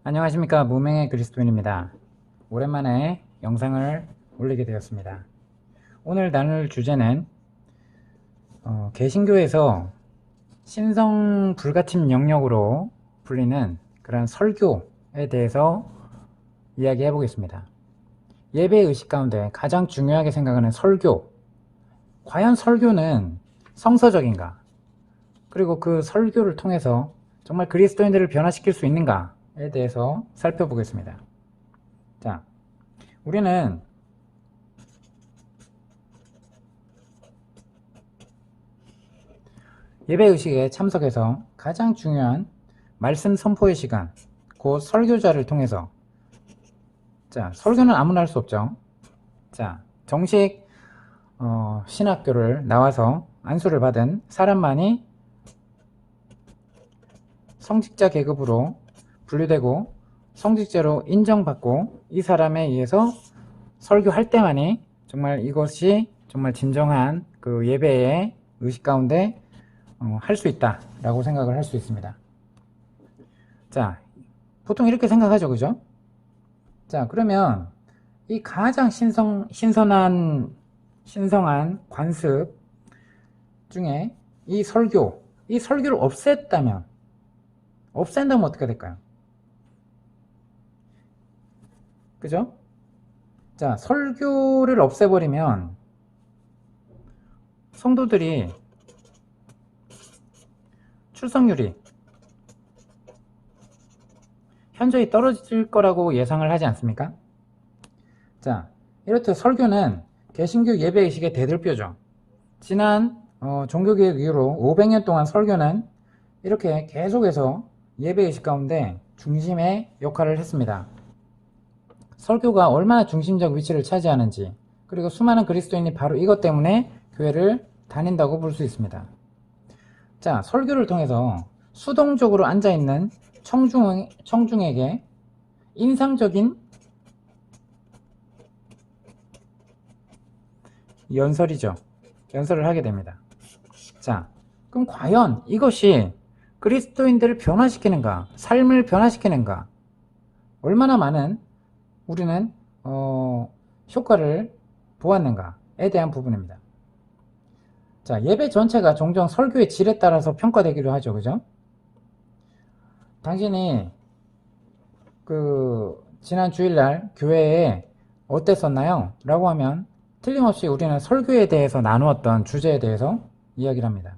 안녕하십니까. 무명의 그리스도인입니다. 오랜만에 영상을 올리게 되었습니다. 오늘 나눌 주제는 개신교에서 신성 불가침 영역으로 불리는 그런 설교에 대해서 이야기해 보겠습니다. 예배의 의식 가운데 가장 중요하게 생각하는 설교, 과연 설교는 성서적인가? 그리고 그 설교를 통해서 정말 그리스도인들을 변화시킬 수 있는가에 대해서 살펴보겠습니다. 자, 우리는 예배의식에 참석해서 가장 중요한 말씀 선포의 시간, 곧 설교자를 통해서, 설교는 아무나 할 수 없죠. 정식 신학교를 나와서 안수를 받은 사람만이 성직자 계급으로 분류되고 성직자로 인정받고 이 사람에 의해서 설교할 때만이 정말 이것이 정말 진정한 그 예배의 의식 가운데 할 수 있다라고 생각을 할 수 있습니다. 보통 이렇게 생각하죠, 그죠? 그러면 이 가장 신성한 관습 중에 이 설교를 없앤다면 어떻게 될까요? 그죠? 설교를 없애버리면 성도들이 출석률이 현저히 떨어질 거라고 예상을 하지 않습니까? 이렇듯 설교는 개신교 예배의식의 대들보죠. 지난 종교개혁 이후로 500년 동안 설교는 이렇게 계속해서 예배의식 가운데 중심의 역할을 했습니다. 설교가 얼마나 중심적 위치를 차지하는지, 그리고 수많은 그리스도인이 바로 이것 때문에 교회를 다닌다고 볼 수 있습니다. 설교를 통해서 수동적으로 앉아있는 청중에게 인상적인 연설을 하게 됩니다. 그럼 과연 이것이 그리스도인들을 변화시키는가, 삶을 변화시키는가, 얼마나 많은 우리는 효과를 보았는가에 대한 부분입니다. 예배 전체가 종종 설교의 질에 따라서 평가되기도 하죠, 그죠? 당신이 지난 주일날 교회에 어땠었나요? 라고 하면 틀림없이 우리는 설교에 대해서 나누었던 주제에 대해서 이야기를 합니다.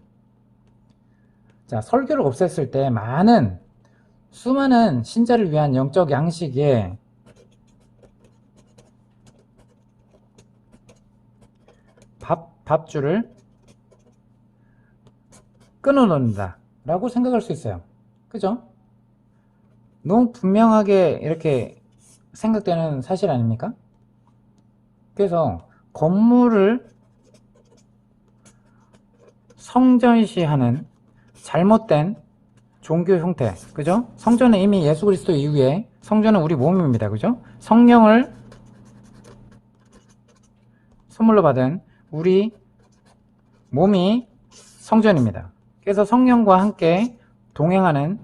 설교를 없앴을 때 수많은 신자를 위한 영적 양식에 밥줄을 끊어놓는다 라고 생각할 수 있어요. 그죠? 너무 분명하게 이렇게 생각되는 사실 아닙니까? 그래서 건물을 성전시하는 잘못된 종교 형태, 그죠? 성전은 이미 예수 그리스도 이후에 성전은 우리 몸입니다, 그죠? 성령을 선물로 받은 우리 몸이 성전입니다. 그래서 성령과 함께 동행하는,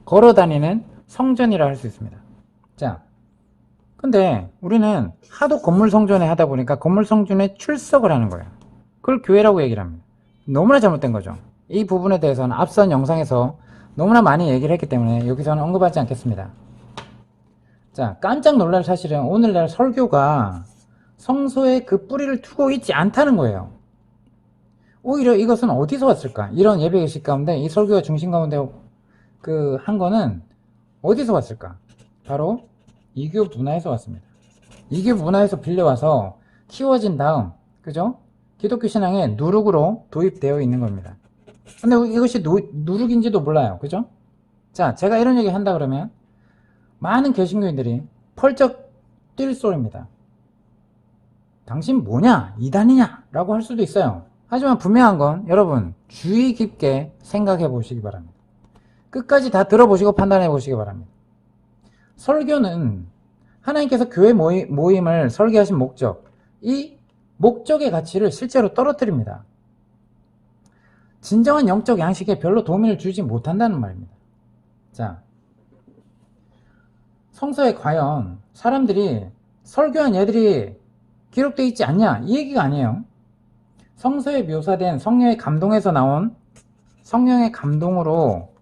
걸어다니는 성전이라 할 수 있습니다. 근데 우리는 하도 건물 성전에 하다 보니까 건물 성전에 출석을 하는 거예요. 그걸 교회라고 얘기를 합니다. 너무나 잘못된 거죠. 이 부분에 대해서는 앞선 영상에서 너무나 많이 얘기를 했기 때문에 여기서는 언급하지 않겠습니다. 깜짝 놀랄 사실은 오늘날 설교가 성소에 그 뿌리를 두고 있지 않다는 거예요. 오히려 이것은 어디서 왔을까? 이런 예배의식 가운데 이 설교가 중심 가운데 한 거는 어디서 왔을까? 바로 이교 문화에서 왔습니다. 이교 문화에서 빌려와서 키워진 다음, 그죠? 기독교 신앙의 누룩으로 도입되어 있는 겁니다. 근데 이것이 누룩인지도 몰라요. 그죠? 제가 이런 얘기 한다 그러면 많은 개신교인들이 펄쩍 뛸 소리입니다. 당신 뭐냐? 이단이냐? 라고 할 수도 있어요. 하지만 분명한 건 여러분 주의 깊게 생각해 보시기 바랍니다. 끝까지 다 들어보시고 판단해 보시기 바랍니다. 설교는 하나님께서 교회 모임을 설계하신 목적, 이 목적의 가치를 실제로 떨어뜨립니다. 진정한 영적 양식에 별로 도움을 주지 못한다는 말입니다. 성서에 과연 사람들이 설교한 예들이 기록되어 있지 않냐, 이 얘기가 아니에요. 성서에 묘사된 성령의 감동에서 나온 성령의 감동으로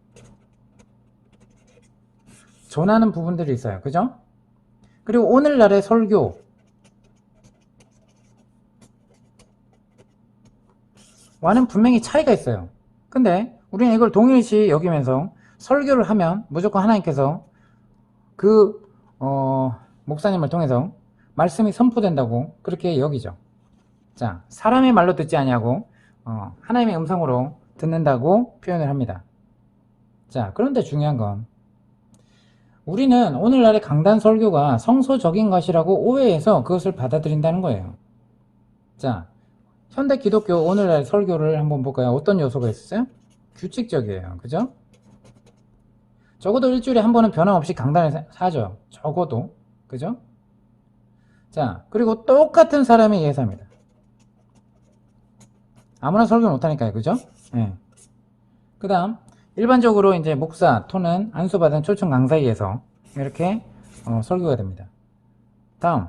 전하는 부분들이 있어요. 그죠? 그리고 오늘날의 설교, 와는 분명히 차이가 있어요. 근데 우리는 이걸 동일시 여기면서 설교를 하면 무조건 하나님께서 그 목사님을 통해서 말씀이 선포된다고 그렇게 여기죠. 자, 사람의 말로 듣지 아니하고 하나님의 음성으로 듣는다고 표현을 합니다. 자, 그런데 중요한 건 우리는 오늘날의 강단 설교가 성서적인 것이라고 오해해서 그것을 받아들인다는 거예요. 자, 현대 기독교 오늘날 설교를 한번 볼까요? 어떤 요소가 있었어요? 규칙적이에요. 그죠? 적어도 일주일에 한 번은 변함없이 강단을 하죠. 적어도. 그죠? 자, 그리고 똑같은 사람이 예사입니다. 아무나 설교 못하니까요. 그죠? 네. 그 다음, 일반적으로 이제 목사 또는 안수받은 초청 강사에 의해서 이렇게 설교가 됩니다. 다음,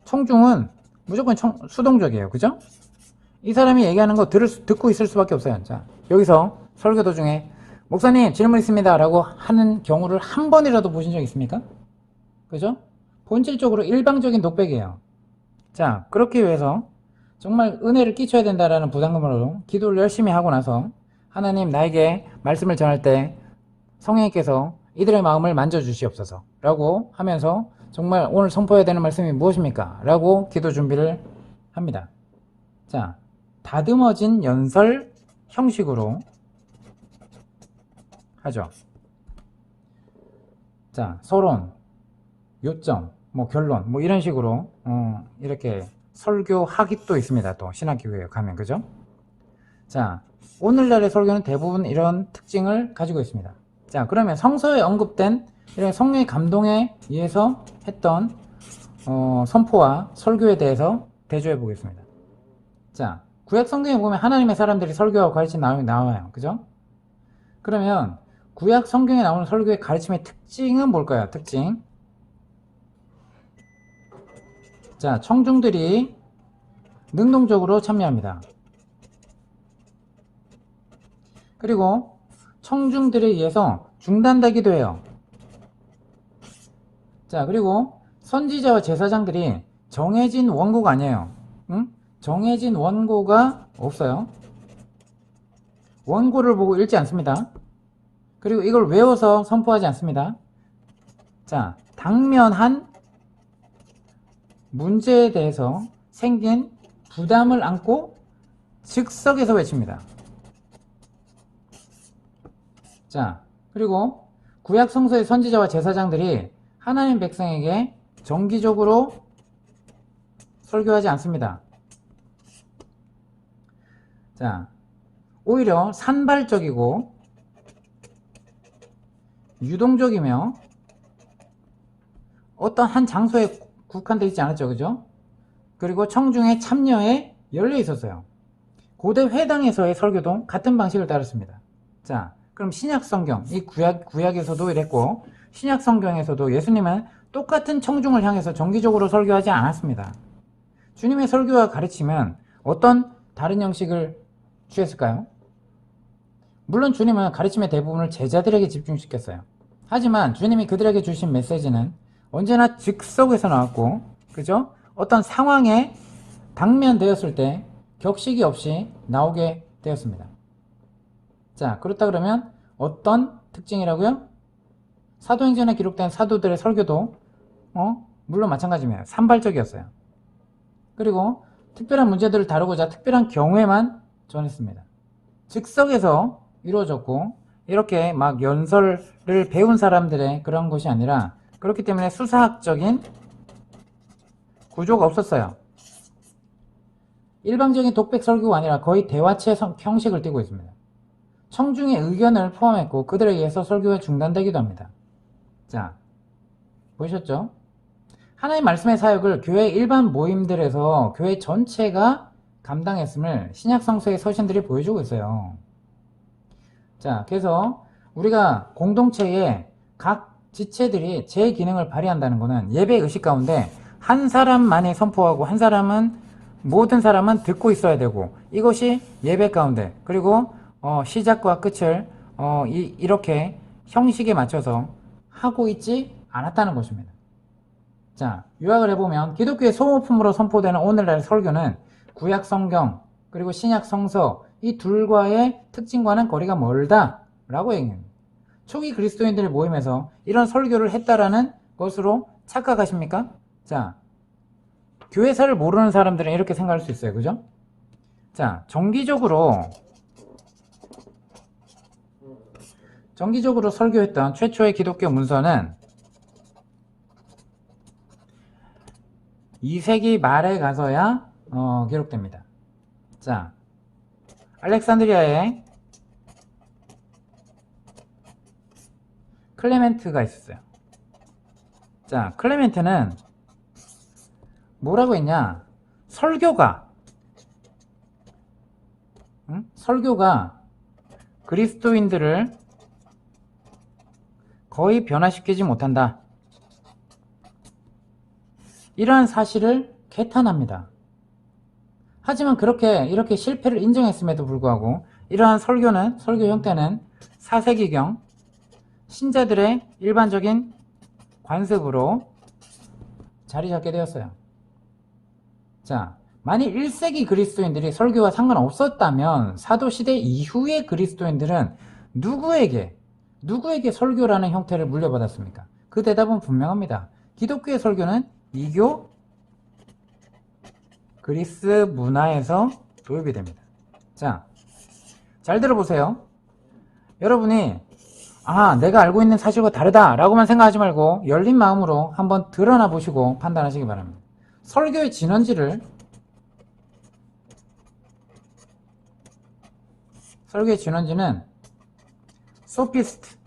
청중은 무조건 수동적이에요. 그죠? 이 사람이 얘기하는 거 듣고 있을 수밖에 없어요. 자, 여기서 설교 도중에 목사님 질문 있습니다 라고 하는 경우를 한 번이라도 보신 적 있습니까? 그죠? 본질적으로 일방적인 독백이에요. 자, 그렇기 위해서 정말 은혜를 끼쳐야 된다라는 부담감으로 기도를 열심히 하고 나서 하나님, 나에게 말씀을 전할 때 성령님께서 이들의 마음을 만져주시옵소서 라고 하면서 정말 오늘 선포해야 되는 말씀이 무엇입니까? 라고 기도 준비를 합니다. 자, 다듬어진 연설 형식으로 하죠. 자, 서론, 요점, 뭐 결론, 뭐 이런 식으로 이렇게 설교하기 또 있습니다. 또 신학교에 가면. 그죠? 자, 오늘날의 설교는 대부분 이런 특징을 가지고 있습니다. 자, 그러면 성서에 언급된 이런 성령의 감동에 의해서 했던 선포와 설교에 대해서 대조해 보겠습니다. 자, 구약 성경에 보면 하나님의 사람들이 설교하고 가르침 나와요. 그죠? 그러면 구약 성경에 나오는 설교의 가르침의 특징은 뭘까요? 특징. 자, 청중들이 능동적으로 참여합니다. 그리고 청중들에 의해서 중단되기도 해요. 자, 그리고 선지자와 제사장들이 정해진 원고가 아니에요. 응? 정해진 원고가 없어요. 원고를 보고 읽지 않습니다. 그리고 이걸 외워서 선포하지 않습니다. 자, 당면한 문제에 대해서 생긴 부담을 안고 즉석에서 외칩니다. 자, 그리고 구약 성서의 선지자와 제사장들이 하나님 백성에게 정기적으로 설교하지 않습니다. 자, 오히려 산발적이고 유동적이며 어떤 한 장소에 국한되어 있지 않았죠. 그죠? 그리고 청중의 참여에 열려 있었어요. 고대 회당에서의 설교도 같은 방식을 따랐습니다. 자, 그럼 신약 성경, 이 구약에서도 이랬고 신약 성경에서도 예수님은 똑같은 청중을 향해서 정기적으로 설교하지 않았습니다. 주님의 설교와 가르침은 어떤 다른 형식을 취했을까요? 물론 주님은 가르침의 대부분을 제자들에게 집중시켰어요. 하지만 주님이 그들에게 주신 메시지는 언제나 즉석에서 나왔고, 그죠? 어떤 상황에 당면되었을 때 격식이 없이 나오게 되었습니다. 자, 그렇다 그러면 어떤 특징이라고요? 사도행전에 기록된 사도들의 설교도 물론 마찬가지입니다. 산발적이었어요. 그리고 특별한 문제들을 다루고자 특별한 경우에만 전했습니다. 즉석에서 이루어졌고 이렇게 막 연설을 배운 사람들의 그런 것이 아니라 그렇기 때문에 수사학적인 구조가 없었어요. 일방적인 독백 설교가 아니라 거의 대화체 형식을 띠고 있습니다. 청중의 의견을 포함했고 그들에 의해서 설교가 중단되기도 합니다. 자, 보셨죠? 하나님 말씀의 사역을 교회 일반 모임들에서 교회 전체가 감당했음을 신약 성서의 서신들이 보여주고 있어요. 자, 그래서 우리가 공동체에 각 지체들이 제 기능을 발휘한다는 것은 예배 의식 가운데 한 사람만이 선포하고 한 사람은 모든 사람은 듣고 있어야 되고 이것이 예배 가운데 그리고 시작과 끝을 이렇게 형식에 맞춰서 하고 있지 않았다는 것입니다. 자, 요약을 해보면 기독교의 소모품으로 선포되는 오늘날의 설교는 구약 성경 그리고 신약 성서 이 둘과의 특징과는 거리가 멀다 라고 얘기합니다. 초기 그리스도인들의 모임에서 이런 설교를 했다라는 것으로 착각하십니까? 자, 교회사를 모르는 사람들은 이렇게 생각할 수 있어요. 그죠? 자, 정기적으로 설교했던 최초의 기독교 문서는 2세기 말에 가서야 기록됩니다. 자, 알렉산드리아에 클레멘트가 있었어요. 자, 클레멘트는 뭐라고 했냐? 설교가 그리스도인들을 거의 변화시키지 못한다. 이러한 사실을 개탄합니다. 하지만 이렇게 실패를 인정했음에도 불구하고 이러한 설교 형태는 4세기경 신자들의 일반적인 관습으로 자리 잡게 되었어요. 자, 만일 1세기 그리스도인들이 설교와 상관없었다면 사도시대 이후의 그리스도인들은 누구에게 설교라는 형태를 물려받았습니까? 그 대답은 분명합니다. 기독교의 설교는 이교 그리스 문화에서 도입이 됩니다. 자, 잘 들어보세요. 여러분이 내가 알고 있는 사실과 다르다 라고만 생각하지 말고 열린 마음으로 한번 드러나 보시고 판단하시기 바랍니다. 설교의 진원지는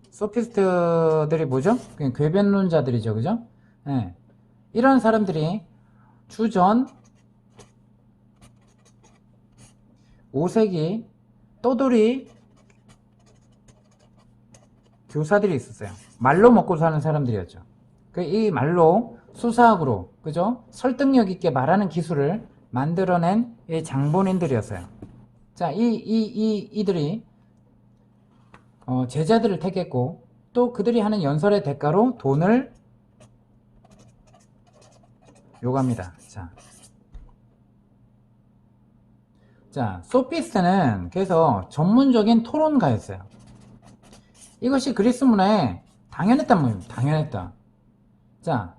소피스트들이 뭐죠? 궤변론자들이죠. 그죠? 네. 이런 사람들이 주전 5세기 떠돌이 교사들이 있었어요. 말로 먹고 사는 사람들이었죠. 이 말로 수사학으로, 그죠? 설득력 있게 말하는 기술을 만들어낸 이 장본인들이었어요. 자, 이들이 제자들을 택했고 또 그들이 하는 연설의 대가로 돈을 요구합니다. 자, 소피스트는 그래서 전문적인 토론가였어요. 이것이 그리스 문화에 당연했단 말입니다. 당연했다. 자,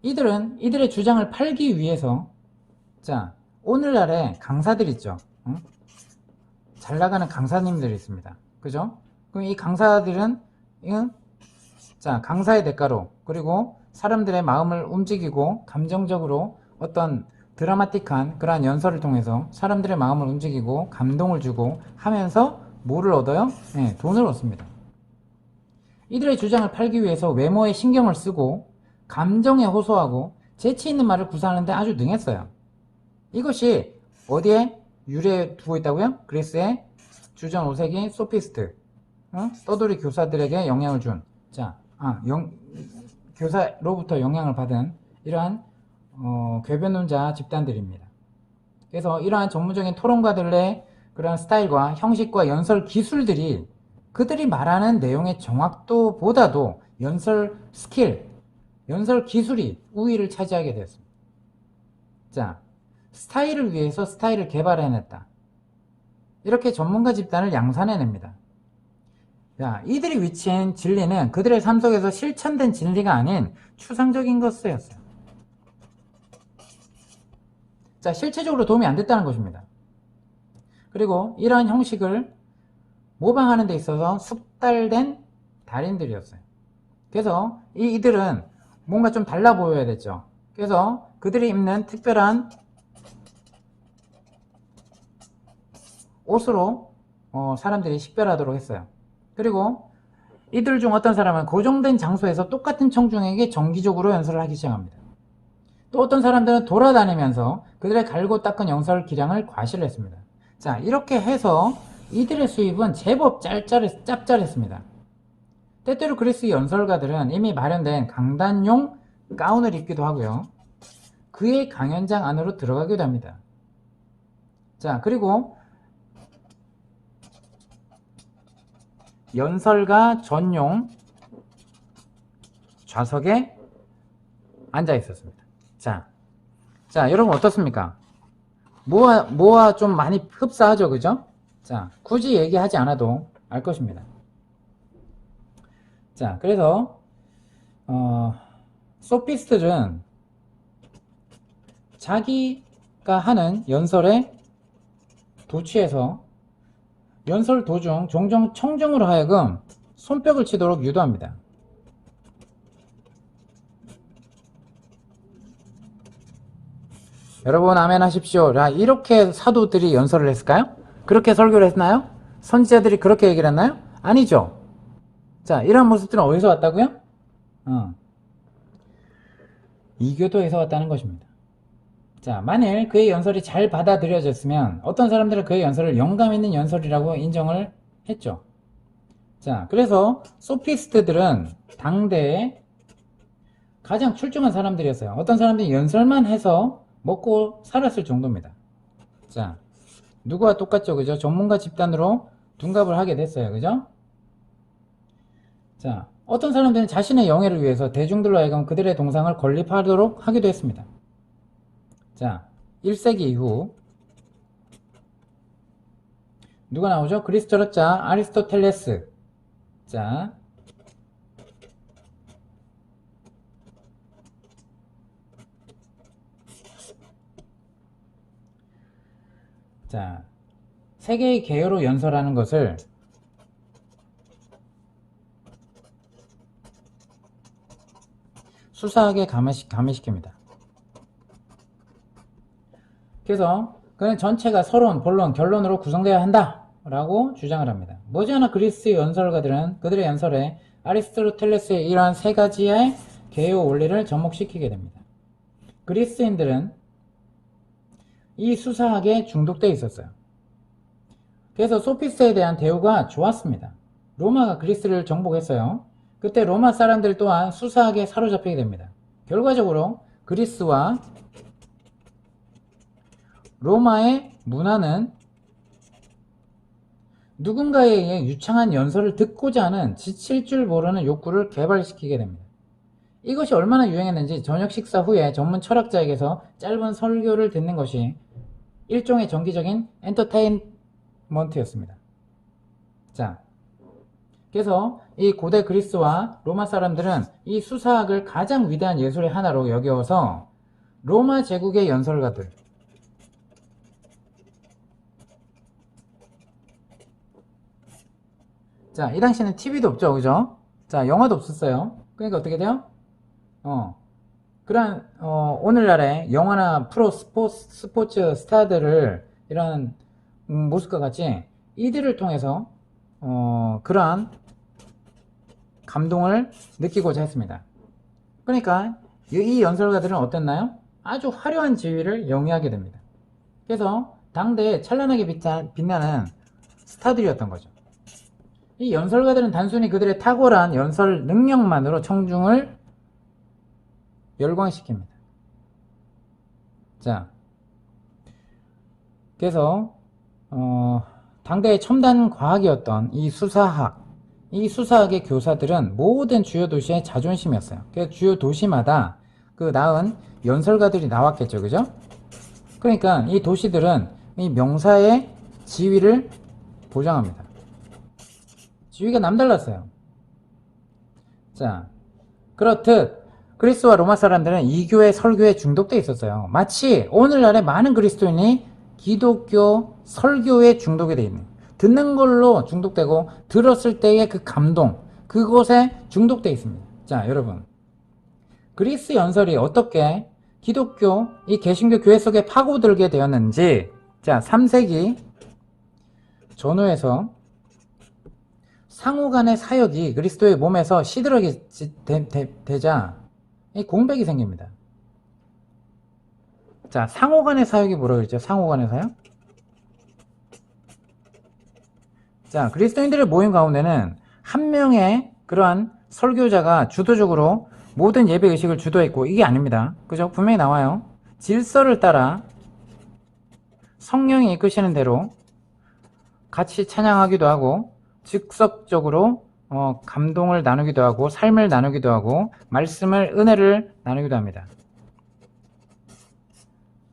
이들의 주장을 팔기 위해서, 자, 오늘날에 강사들 있죠. 응? 잘 나가는 강사님들이 있습니다. 그죠? 그럼 이 강사들은, 자, 강사의 대가로, 그리고 사람들의 마음을 움직이고, 감정적으로 어떤 드라마틱한 그러한 연설을 통해서 사람들의 마음을 움직이고, 감동을 주고 하면서 뭐를 얻어요? 네, 돈을 얻습니다. 이들의 주장을 팔기 위해서 외모에 신경을 쓰고 감정에 호소하고 재치 있는 말을 구사하는데 아주 능했어요. 이것이 어디에 유래 두고 있다고요? 그리스의 주전 5세기 소피스트, 떠돌이 교사들에게 영향을 준, 교사로부터 영향을 받은 이러한 궤변론자 집단들입니다. 그래서 이러한 전문적인 토론가들의 그런 스타일과 형식과 연설 기술들이 그들이 말하는 내용의 정확도보다도 연설 스킬, 연설 기술이 우위를 차지하게 되었습니다. 자, 스타일을 위해서 스타일을 개발해냈다. 이렇게 전문가 집단을 양산해냅니다. 자, 이들이 위치한 진리는 그들의 삶 속에서 실천된 진리가 아닌 추상적인 것이었어요. 자, 실체적으로 도움이 안 됐다는 것입니다. 그리고 이러한 형식을 모방하는 데 있어서 숙달된 달인들이었어요. 그래서 이들은 뭔가 좀 달라 보여야 됐죠. 그래서 그들이 입는 특별한 옷으로 사람들이 식별하도록 했어요. 그리고 이들 중 어떤 사람은 고정된 장소에서 똑같은 청중에게 정기적으로 연설을 하기 시작합니다. 또 어떤 사람들은 돌아다니면서 그들의 갈고 닦은 연설 기량을 과시를 했습니다. 자, 이렇게 해서 이들의 수입은 제법 짭짤했습니다. 때때로 그리스 연설가들은 이미 마련된 강단용 가운을 입기도 하고요. 그의 강연장 안으로 들어가기도 합니다. 자, 그리고 연설가 전용 좌석에 앉아 있었습니다. 자, 여러분 어떻습니까? 뭐와 좀 많이 흡사하죠, 그죠? 자, 굳이 얘기하지 않아도 알 것입니다. 자, 그래서 소피스트들은 자기가 하는 연설에 도취해서 연설 도중 종종 청중으로 하여금 손뼉을 치도록 유도합니다. 여러분 아멘 하십시오. 자, 이렇게 사도들이 연설을 했을까요? 그렇게 설교를 했나요? 선지자들이 그렇게 얘기를 했나요? 아니죠. 자, 이런 모습들은 어디서 왔다고요? 이교도에서 왔다는 것입니다. 자, 만일 그의 연설이 잘 받아들여졌으면 어떤 사람들은 그의 연설을 영감 있는 연설이라고 인정을 했죠. 자, 그래서 소피스트들은 당대에 가장 출중한 사람들이었어요. 어떤 사람들이 연설만 해서 먹고 살았을 정도입니다. 자, 누구와 똑같죠, 그죠? 전문가 집단으로 둔갑을 하게 됐어요, 그죠? 자, 어떤 사람들은 자신의 영예를 위해서 대중들로 하여금 그들의 동상을 건립하도록 하기도 했습니다. 자, 1세기 이후 누가 나오죠? 그리스 철학자 아리스토텔레스. 자, 세계의 개요로 연설하는 것을 수사하게 가미시킵니다. 그래서 그는 전체가 서론, 본론, 결론으로 구성되어야 한다 라고 주장을 합니다. 머지않아 그리스 연설가들은 그들의 연설에 아리스토텔레스의 이러한 세 가지의 개요 원리를 접목시키게 됩니다. 그리스인들은 이 수사학에 중독되어 있었어요. 그래서 소피스트에 대한 대우가 좋았습니다. 로마가 그리스를 정복했어요. 그때 로마 사람들 또한 수사학에 사로잡히게 됩니다. 결과적으로 그리스와 로마의 문화는 누군가에 의해 유창한 연설을 듣고자 하는 지칠 줄 모르는 욕구를 개발시키게 됩니다. 이것이 얼마나 유행했는지 저녁 식사 후에 전문 철학자에게서 짧은 설교를 듣는 것이 일종의 정기적인 엔터테인먼트였습니다. 자, 그래서 이 고대 그리스와 로마 사람들은 이 수사학을 가장 위대한 예술의 하나로 여겨서 로마 제국의 연설가들, 자, 이 당시에는 TV도 없죠, 그죠? 자, 영화도 없었어요. 그러니까 어떻게 돼요? 그런 오늘날의 영화나 프로 스포츠 스타들을 이런 모습과 같이 이들을 통해서 그러한 감동을 느끼고자 했습니다. 그러니까 이 연설가들은 어땠나요? 아주 화려한 지위를 영위하게 됩니다. 그래서 당대에 찬란하게 빛나는 스타들이었던 거죠. 이 연설가들은 단순히 그들의 탁월한 연설 능력만으로 청중을 열광시킵니다. 자, 그래서 당대의 첨단 과학이었던 이 수사학의 교사들은 모든 주요 도시의 자존심이었어요. 그래서 주요 도시마다 그 나은 연설가들이 나왔겠죠, 그죠? 그러니까 이 도시들은 이 명사의 지위를 보장합니다. 지위가 남달랐어요. 자, 그렇듯 그리스와 로마 사람들은 이교의 설교에 중독되어 있었어요. 마치 오늘날의 많은 그리스도인이 기독교 설교에 중독이 되어 있는, 듣는 걸로 중독되고 들었을 때의 그 감동, 그것에 중독되어 있습니다. 자, 여러분, 그리스 연설이 어떻게 기독교, 이 개신교 교회 속에 파고들게 되었는지, 자, 3세기 전후에서 상호 간의 사역이 그리스도의 몸에서 시들하게 되자 이 공백이 생깁니다. 자, 상호 간의 사역이 뭐라고 그랬죠? 상호 간의 사역? 자, 그리스도인들의 모임 가운데는 한 명의 그러한 설교자가 주도적으로 모든 예배 의식을 주도했고, 이게 아닙니다. 그죠? 분명히 나와요. 질서를 따라 성령이 이끄시는 대로 같이 찬양하기도 하고, 즉석적으로 감동을 나누기도 하고, 삶을 나누기도 하고, 말씀을, 은혜를 나누기도 합니다.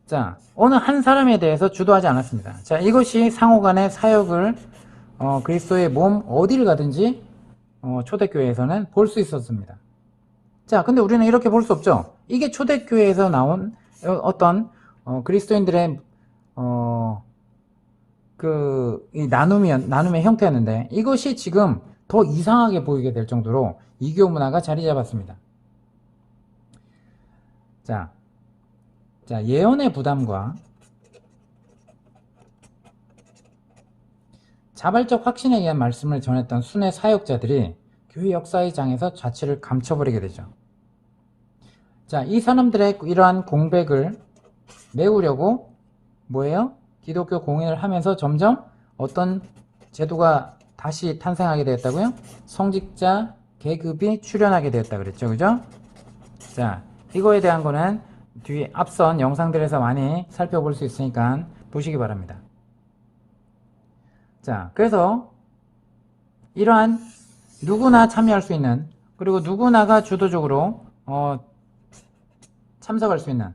자, 어느 한 사람에 대해서 주도하지 않았습니다. 자, 이것이 상호간의 사역을 그리스도의 몸 어디를 가든지 초대교회에서는 볼 수 있었습니다. 자, 근데 우리는 이렇게 볼 수 없죠. 이게 초대교회에서 나온 어떤 그리스도인들의 이 나눔의 형태였는데, 이것이 지금 더 이상하게 보이게 될 정도로 이교 문화가 자리 잡았습니다. 자, 예언의 부담과 자발적 확신에 의한 말씀을 전했던 순회 사역자들이 교회 역사의 장에서 자취를 감춰버리게 되죠. 자, 이 사람들의 이러한 공백을 메우려고 뭐예요? 기독교 공인을 하면서 점점 어떤 제도가 다시 탄생하게 되었다고요? 성직자 계급이 출현하게 되었다 그랬죠. 그죠? 자, 이거에 대한 거는 뒤에 앞선 영상들에서 많이 살펴볼 수 있으니까 보시기 바랍니다. 자, 그래서 이러한 누구나 참여할 수 있는, 그리고 누구나가 주도적으로 참석할 수 있는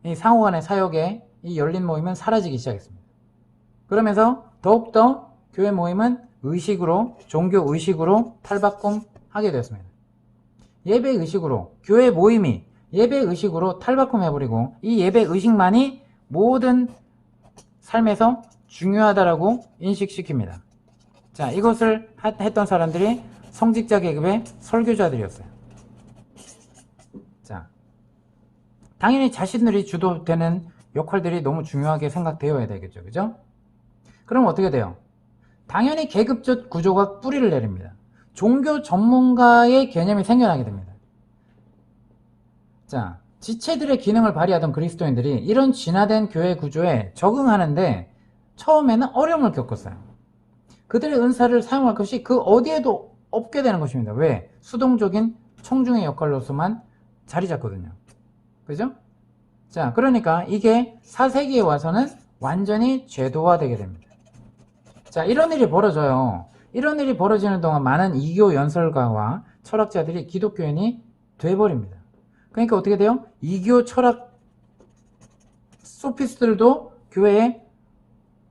이 상호간의 사역의 이 열린 모임은 사라지기 시작했습니다. 그러면서 더욱더 교회 모임은 의식으로, 종교 의식으로 탈바꿈하게 되었습니다. 예배 의식으로, 교회 모임이 예배 의식으로 탈바꿈해버리고, 이 예배 의식만이 모든 삶에서 중요하다라고 인식시킵니다. 자, 이것을 했던 사람들이 성직자 계급의 설교자들이었어요. 자, 당연히 자신들이 주도되는 역할들이 너무 중요하게 생각되어야 되겠죠. 그죠? 그럼 어떻게 돼요? 당연히 계급적 구조가 뿌리를 내립니다. 종교 전문가의 개념이 생겨나게 됩니다. 자, 지체들의 기능을 발휘하던 그리스도인들이 이런 진화된 교회 구조에 적응하는데 처음에는 어려움을 겪었어요. 그들의 은사를 사용할 것이 그 어디에도 없게 되는 것입니다. 왜? 수동적인 청중의 역할로서만 자리 잡거든요. 그죠? 자, 그러니까 이게 4세기에 와서는 완전히 제도화되게 됩니다. 자, 이런 일이 벌어져요. 이런 일이 벌어지는 동안 많은 이교 연설가와 철학자들이 기독교인이 돼버립니다. 그러니까 어떻게 돼요? 이교 철학 소피스트들도 교회에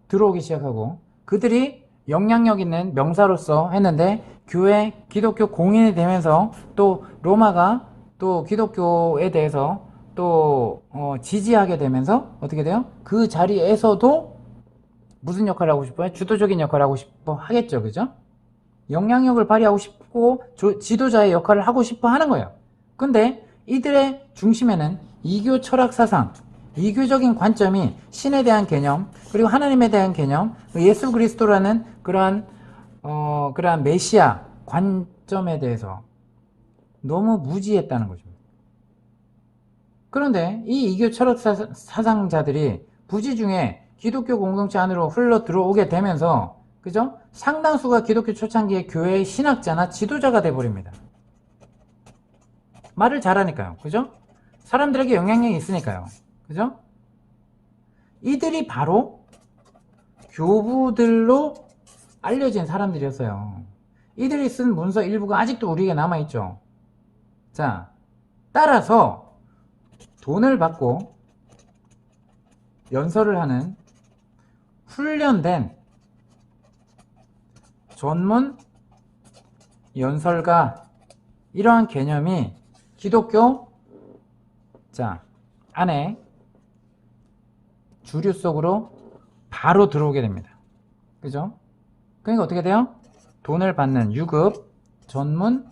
들어오기 시작하고, 그들이 영향력 있는 명사로서 했는데 교회 기독교 공인이 되면서 또 로마가 또 기독교에 대해서 또 지지하게 되면서 어떻게 돼요? 그 자리에서도 무슨 역할을 하고 싶어요? 주도적인 역할을 하고 싶어 하겠죠. 그죠? 영향력을 발휘하고 싶고 지도자의 역할을 하고 싶어 하는 거예요. 근데 이들의 중심에는 이교 철학 사상, 이교적인 관점이 신에 대한 개념, 그리고 하나님에 대한 개념, 예수 그리스도라는 그러한 메시아 관점에 대해서 너무 무지했다는 것입니다. 그런데 이 이교 철학 사상자들이 부지 중에 기독교 공동체 안으로 흘러 들어오게 되면서, 그죠? 상당수가 기독교 초창기의 교회의 신학자나 지도자가 돼버립니다. 말을 잘하니까요. 그죠? 사람들에게 영향력이 있으니까요. 그죠? 이들이 바로 교부들로 알려진 사람들이었어요. 이들이 쓴 문서 일부가 아직도 우리에게 남아있죠. 자, 따라서 돈을 받고 연설을 하는 훈련된 전문 연설가, 이러한 개념이 기독교 안에 주류 속으로 바로 들어오게 됩니다. 그죠? 그러니까 어떻게 돼요? 돈을 받는 유급, 전문,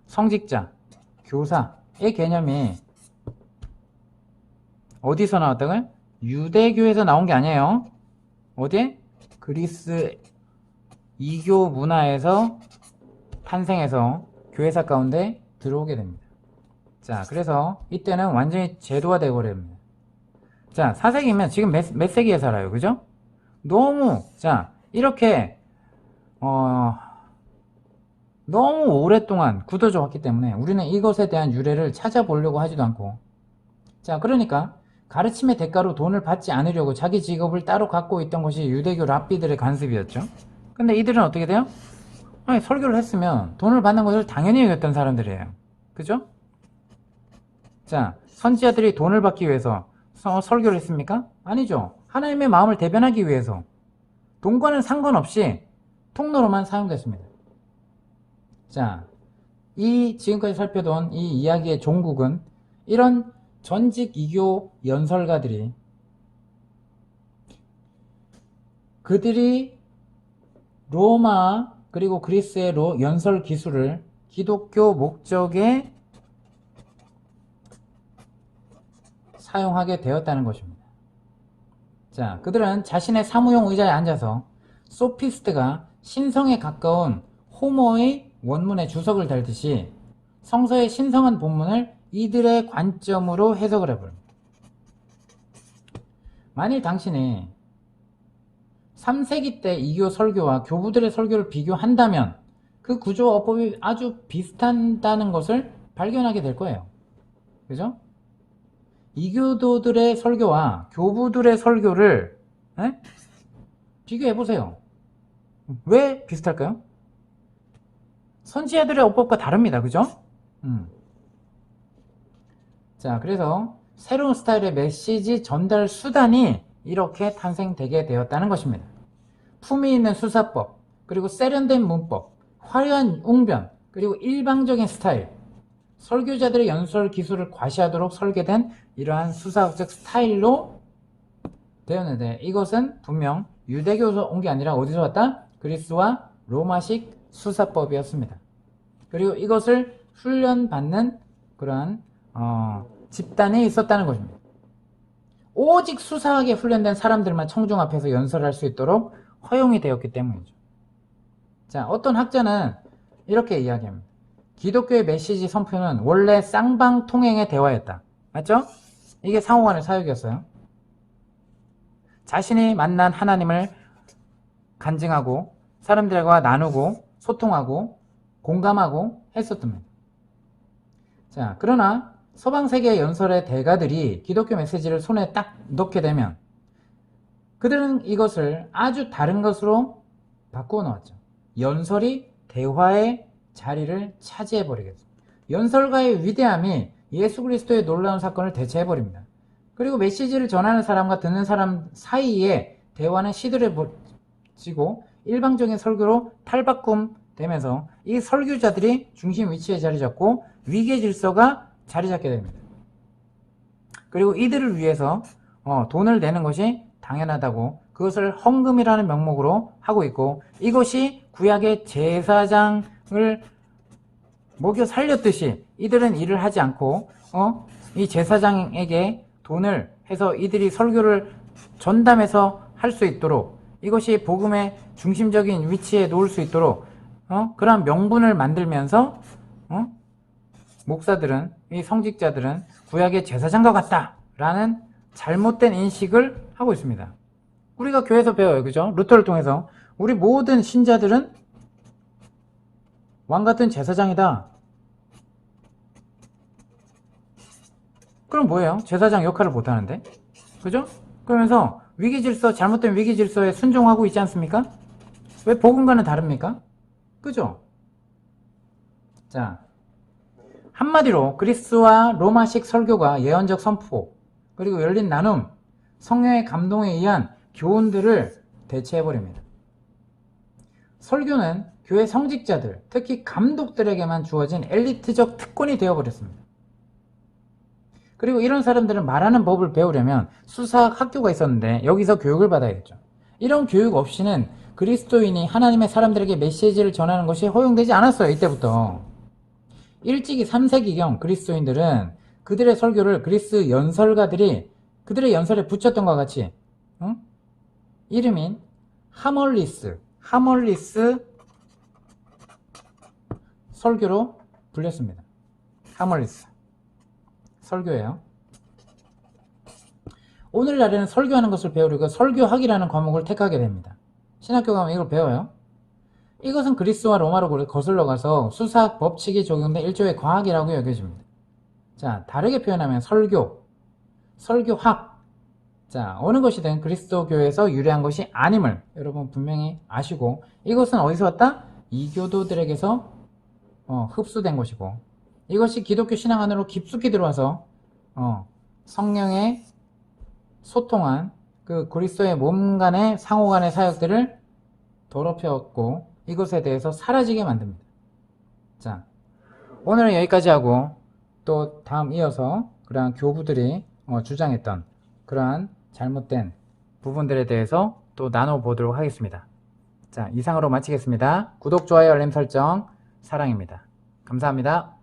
성직자, 교사의 개념이 어디서 나왔다고요? 유대교에서 나온 게 아니에요. 어디에? 그리스 이교 문화에서 탄생해서 교회사 가운데 들어오게 됩니다. 자, 그래서 이때는 완전히 제도화 되어버립니다. 자, 4세기면 지금 몇 세기에 살아요? 그죠? 너무, 자, 이렇게 너무 오랫동안 굳어져 왔기 때문에 우리는 이것에 대한 유래를 찾아보려고 하지도 않고, 자, 그러니까 가르침의 대가로 돈을 받지 않으려고 자기 직업을 따로 갖고 있던 것이 유대교 랍비들의 관습이었죠. 근데 이들은 어떻게 돼요? 아니, 설교를 했으면 돈을 받는 것을 당연히 여겼던 사람들이에요. 그죠? 자, 선지자들이 돈을 받기 위해서 설교를 했습니까? 아니죠. 하나님의 마음을 대변하기 위해서 돈과는 상관없이 통로로만 사용됐습니다. 자, 이 지금까지 살펴본 이 이야기의 종국은 이런 전직 이교 연설가들이 그들이 로마 그리고 그리스의 연설 기술을 기독교 목적에 사용하게 되었다는 것입니다. 자, 그들은 자신의 사무용 의자에 앉아서 소피스트가 신성에 가까운 호모의 원문에 주석을 달듯이 성서의 신성한 본문을 이들의 관점으로 해석을 해버립니다. 만일 당신이 3세기 때 이교 설교와 교부들의 설교를 비교한다면 그 구조와 어법이 아주 비슷하다는 것을 발견하게 될 거예요. 그죠? 이교도들의 설교와 교부들의 설교를 비교해보세요. 왜 비슷할까요? 선지자들의 어법과 다릅니다. 그죠? 자, 그래서 새로운 스타일의 메시지 전달 수단이 이렇게 탄생되게 되었다는 것입니다. 품위 있는 수사법, 그리고 세련된 문법, 화려한 웅변, 그리고 일방적인 스타일, 설교자들의 연설 기술을 과시하도록 설계된 이러한 수사학적 스타일로 되었는데, 이것은 분명 유대교에서 온 게 아니라 어디서 왔다? 그리스와 로마식 수사법이었습니다. 그리고 이것을 훈련받는 그러한 집단이 있었다는 것입니다. 오직 수사하게 훈련된 사람들만 청중 앞에서 연설할 수 있도록 허용이 되었기 때문이죠. 자, 어떤 학자는 이렇게 이야기합니다. 기독교의 메시지 선포는 원래 쌍방통행의 대화였다. 맞죠? 이게 상호간의 사역이었어요. 자신이 만난 하나님을 간증하고 사람들과 나누고 소통하고 공감하고 했었답니다. 자, 그러나 서방 세계 연설의 대가들이 기독교 메시지를 손에 딱 넣게 되면 그들은 이것을 아주 다른 것으로 바꾸어 놓았죠. 연설이 대화의 자리를 차지해 버리겠습니다. 연설가의 위대함이 예수 그리스도의 놀라운 사건을 대체해 버립니다. 그리고 메시지를 전하는 사람과 듣는 사람 사이에 대화는 시들해지고 일방적인 설교로 탈바꿈 되면서 이 설교자들이 중심 위치에 자리 잡고 위계 질서가 자리 잡게 됩니다. 그리고 이들을 위해서 돈을 내는 것이 당연하다고 그것을 헌금이라는 명목으로 하고 있고, 이것이 구약의 제사장을 먹여 살렸듯이 이들은 일을 하지 않고 이 제사장에게 돈을 해서 이들이 설교를 전담해서 할 수 있도록, 이것이 복음의 중심적인 위치에 놓을 수 있도록 그런 명분을 만들면서 목사들은, 이 성직자들은 구약의 제사장과 같다라는 잘못된 인식을 하고 있습니다. 우리가 교회에서 배워요. 그죠? 루터를 통해서 우리 모든 신자들은 왕같은 제사장이다. 그럼 뭐예요? 제사장 역할을 못하는데? 그죠? 그러면서 위기질서, 잘못된 위기질서에 순종하고 있지 않습니까? 왜 복음과는 다릅니까? 그죠? 자, 한마디로 그리스와 로마식 설교가 예언적 선포, 그리고 열린 나눔, 성령의 감동에 의한 교훈들을 대체해버립니다. 설교는 교회 성직자들, 특히 감독들에게만 주어진 엘리트적 특권이 되어버렸습니다. 그리고 이런 사람들은 말하는 법을 배우려면 수사학 학교가 있었는데 여기서 교육을 받아야겠죠. 이런 교육 없이는 그리스도인이 하나님의 사람들에게 메시지를 전하는 것이 허용되지 않았어요. 이때부터. 일찍이 3세기경 그리스도인들은 그들의 설교를 그리스 연설가들이 그들의 연설에 붙였던 것과 같이 이름인 하멀리스 설교로 불렸습니다. 하멀리스 설교예요. 오늘날에는 설교하는 것을 배우려고 설교학이라는 과목을 택하게 됩니다. 신학교 가면 이걸 배워요. 이것은 그리스와 로마로 거슬러 가서 수사학 법칙이 적용된 일종의 과학이라고 여겨집니다. 자, 다르게 표현하면 설교, 설교학. 자, 어느 것이든 그리스도교에서 유래한 것이 아님을 여러분 분명히 아시고, 이것은 어디서 왔다? 이교도들에게서 흡수된 것이고, 이것이 기독교 신앙 안으로 깊숙이 들어와서 성령의 소통한 그 그리스도의 몸 간의 상호 간의 사역들을 더럽혔고, 이것에 대해서 사라지게 만듭니다. 자, 오늘은 여기까지 하고, 또 다음 이어서 그러한 교부들이 주장했던 그러한 잘못된 부분들에 대해서 또 나눠보도록 하겠습니다. 자, 이상으로 마치겠습니다. 구독, 좋아요, 알림 설정 사랑입니다. 감사합니다.